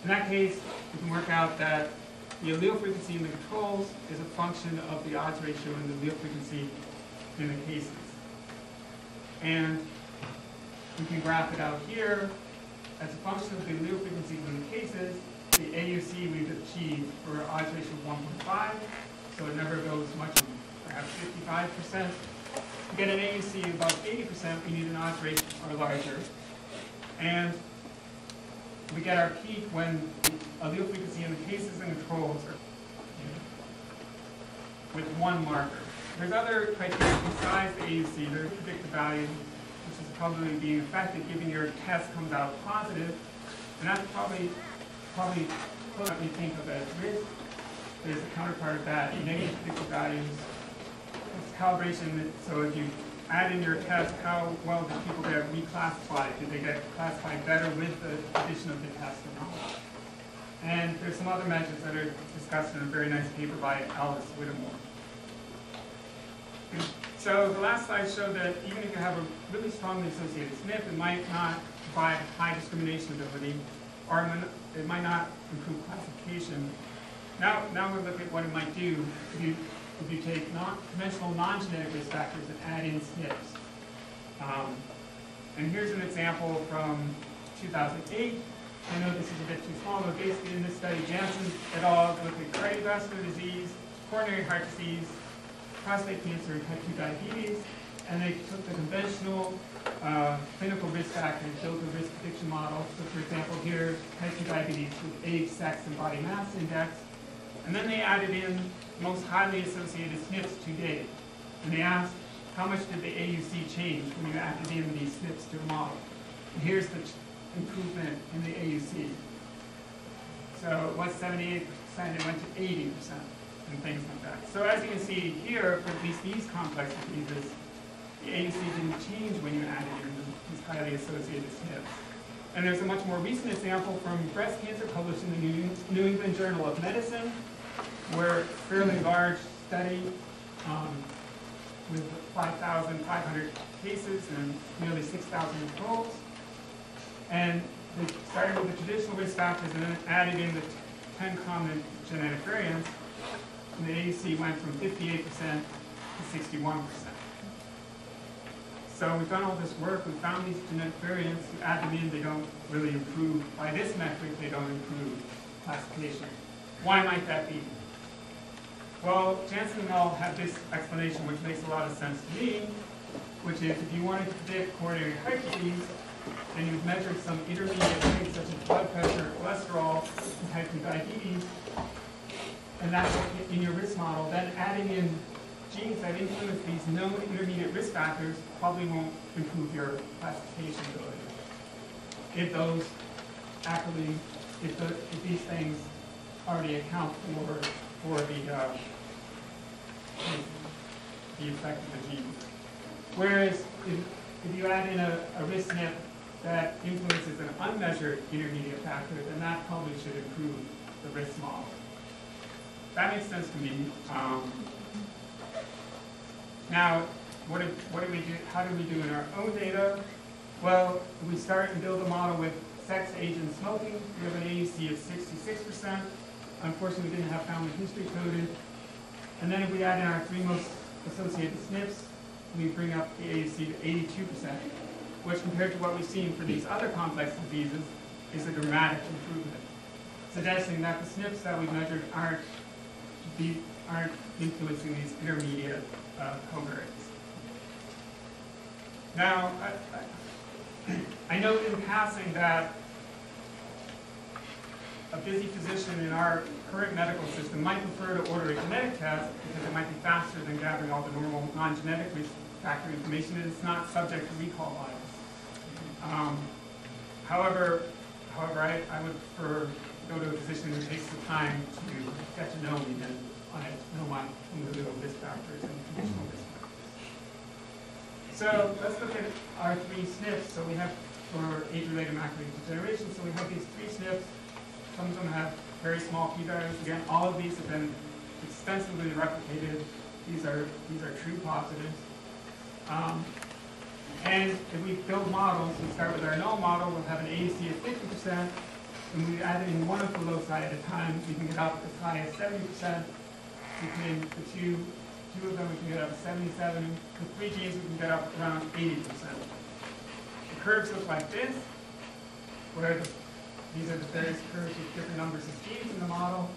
In that case, we can work out that the allele frequency in the controls is a function of the odds ratio and the allele frequency in the cases. And we can graph it out here as a function of the allele frequencies in the cases. The AUC we've achieved for odds ratio of 1.5, so it never goes much, perhaps 55%. To get an AUC above 80%, we need an odds ratio or larger. And we get our peak when the allele frequency in the cases and controls are with one marker. There's other criteria besides the AUC. There's predicted value, which is probably being affected given your test comes out positive. And that's probably what we think of as risk. There's a counterpart of that, negative predicted values. It's calibration, so if you add in your test, how well did people get reclassified? Did they get classified better with the addition of the test or not? And there's some other measures that are discussed in a very nice paper by Alice Whittemore. So the last slide showed that even if you have a really strongly associated SNP, it might not provide high discrimination ability, or it might not improve classification. Now we'll look at what it might do if you take conventional non-genetic risk factors and add in SNPs. And here's an example from 2008. I know this is a bit too small, but basically in this study, Janssen et al. Looked at cardiovascular disease, coronary heart disease, prostate cancer, and type 2 diabetes, and they took the conventional clinical risk factors, built a risk prediction model. So for example, here, type 2 diabetes with age, sex, and body mass index. And then they added in most highly associated SNPs to date. And they asked, how much did the AUC change when you added in these SNPs to the model? And here's the improvement in the AUC. So it was 78%, it went to 80%, and things like that. So as you can see here, for at least these complex diseases, the AUC didn't change when you added in these highly associated SNPs. And there's a much more recent example from breast cancer published in the New England Journal of Medicine, where a fairly large study with 5,500 cases and nearly 6,000 controls. And they started with the traditional risk factors and then added in the 10 common genetic variants. And the AUC went from 58% to 61%. So we've done all this work, we found these genetic variants, you add them in, they don't really improve. By this metric, they don't improve classification. Why might that be? Well, Janssen and all have this explanation, which makes a lot of sense to me, which is if you wanted to predict coronary heart disease, and you've measured some intermediate things such as blood pressure, cholesterol, and type 2 diabetes, and that's in your risk model, then adding in genes that influence these known intermediate risk factors probably won't improve your classification ability. If those actually, if these things already account for the effect of the gene. Whereas if you add in a risk SNP that influences an unmeasured intermediate factor, then that probably should improve the risk model. That makes sense to me. Now, what do we do? How do we do in our own data? Well, we start and build a model with sex, age, and smoking. We have an AUC of 66%. Unfortunately, we didn't have family history coded. And then if we add in our 3 most associated SNPs, we bring up the AUC to 82%, which compared to what we've seen for these other complex diseases is a dramatic improvement, suggesting that the SNPs that we've measured aren't influencing these intermediate covariates. Now, I note in passing that a busy physician in our current medical system might prefer to order a genetic test because it might be faster than gathering all the normal non-genetic risk factor information, and it's not subject to recall bias. However, I would prefer to go to a physician who takes the time to get to know me and know my individual risk factors and conditional risk factors. So let's look at our 3 SNPs. So we have for age-related macular degeneration, so we have these 3 SNPs. Some of them have very small p-values. Again, all of these have been extensively replicated. These are true positives. And if we build models, we start with our null model, we'll have an AUC of 50%, when we add in one of the loci at a time, we can get up as high as 70%. We put in the two of them, we can get up to 77. With 3 genes, we can get up around 80%. The curves look like this, where these are the various curves with different numbers of genes in the model,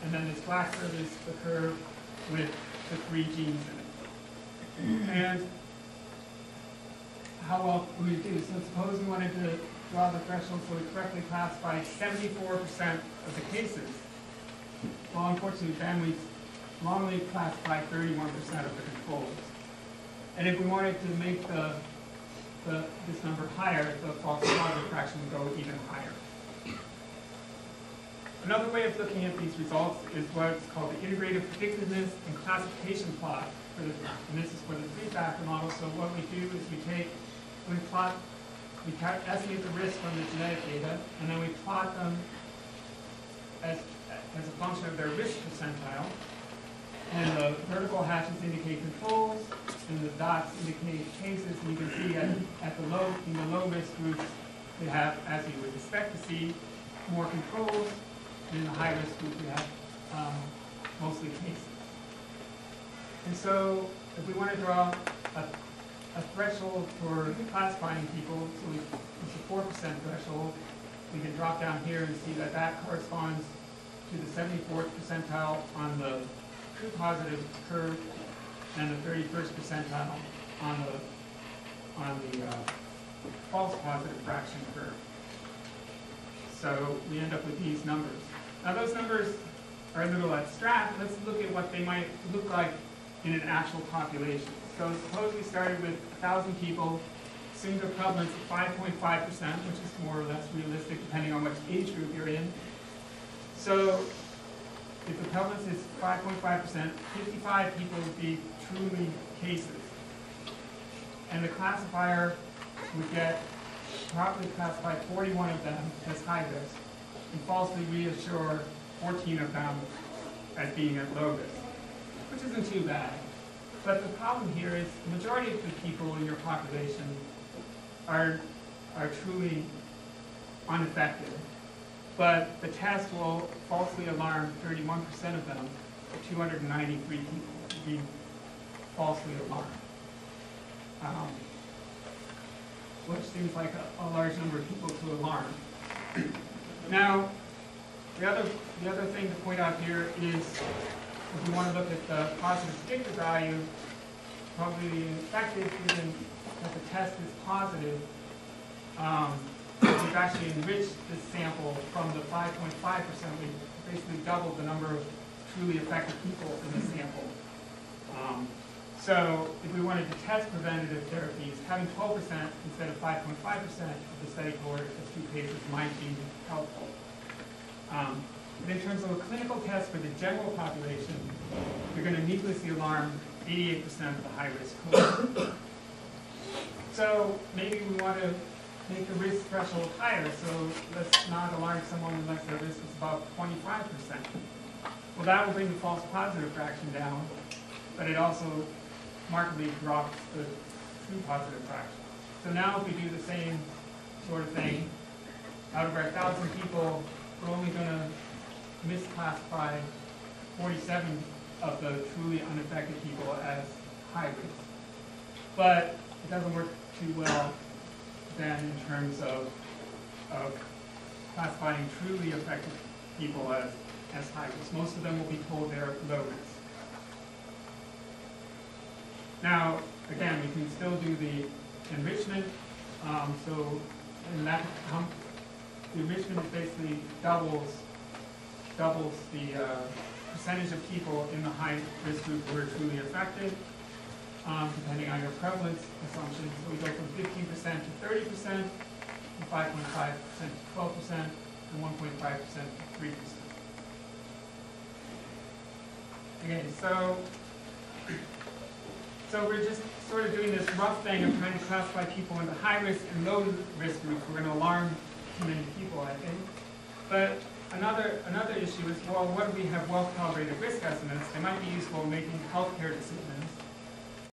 and then this black curve is the curve with the 3 genes in it. And how well would we do? So suppose we wanted to draw the threshold so we correctly classify 74% of the cases. Well, unfortunately, then we wrongly classified 31% of the controls. And if we wanted to make this number higher, the false positive fraction would go even higher. Another way of looking at these results is what's called the integrated predictiveness and classification plot. And this is for the 3-factor model. So what we do is we estimate the risk from the genetic data, and then we plot them as a function of their risk percentile. And the vertical hashes indicate controls, and the dots indicate cases. And you can see in the low risk groups, they have, as you would expect to see, more controls. And in the high risk group, we have mostly cases. And so, if we want to draw a threshold for classifying people, so it's a 4% threshold, we can drop down here and see that that corresponds to the 74th percentile on the true positive curve and the 31st percentile on the false positive fraction curve. So we end up with these numbers. Now those numbers are a little abstract. Let's look at what they might look like in an actual population. So suppose we started with 1,000 people, assumed a prevalence of 5.5%, which is more or less realistic depending on which age group you're in. So if the prevalence is 5.5%, 55 people would be truly cases. And the classifier would properly classify 41 of them as high risk and falsely reassure 14 of them as being at low risk, which isn't too bad. But the problem here is the majority of the people in your population are truly unaffected. But the test will falsely alarm 31% of them, 293 people to be falsely alarmed. Which seems like a large number of people to alarm. Now, the other thing to point out here is, if we want to look at the positive predictor value, probably effective given that the test is positive, we've actually enriched this sample from the 5.5%. We basically doubled the number of truly affected people in the sample. So if we wanted to test preventative therapies, having 12% instead of 5.5% of the study cohort as 2 cases might be helpful. But in terms of a clinical test for the general population, you're going to needlessly alarm 88% of the high-risk cohort. So maybe we want to make the risk threshold higher, so let's not alarm someone unless their risk is about 25%. Well, that will bring the false positive fraction down, but it also markedly drops the true positive fraction. So now if we do the same sort of thing, out of our 1,000 people, we're only going to misclassify 47 of the truly unaffected people as high risk. But it doesn't work too well then in terms of classifying truly affected people as high risk. Most of them will be told they're low risk. Now, again, we can still do the enrichment. So in that, the enrichment is basically doubles the percentage of people in the high risk group who are truly affected, depending on your prevalence assumptions. So we go from 15% to 30%, from 5.5% to 12%, and 1.5% to 3%. Okay, so we're just sort of doing this rough thing of trying to classify people into high risk and low risk groups. We're going to alarm too many people, I think. But another issue is, well, what do we have well-calibrated risk estimates? They might be useful in making healthcare decisions.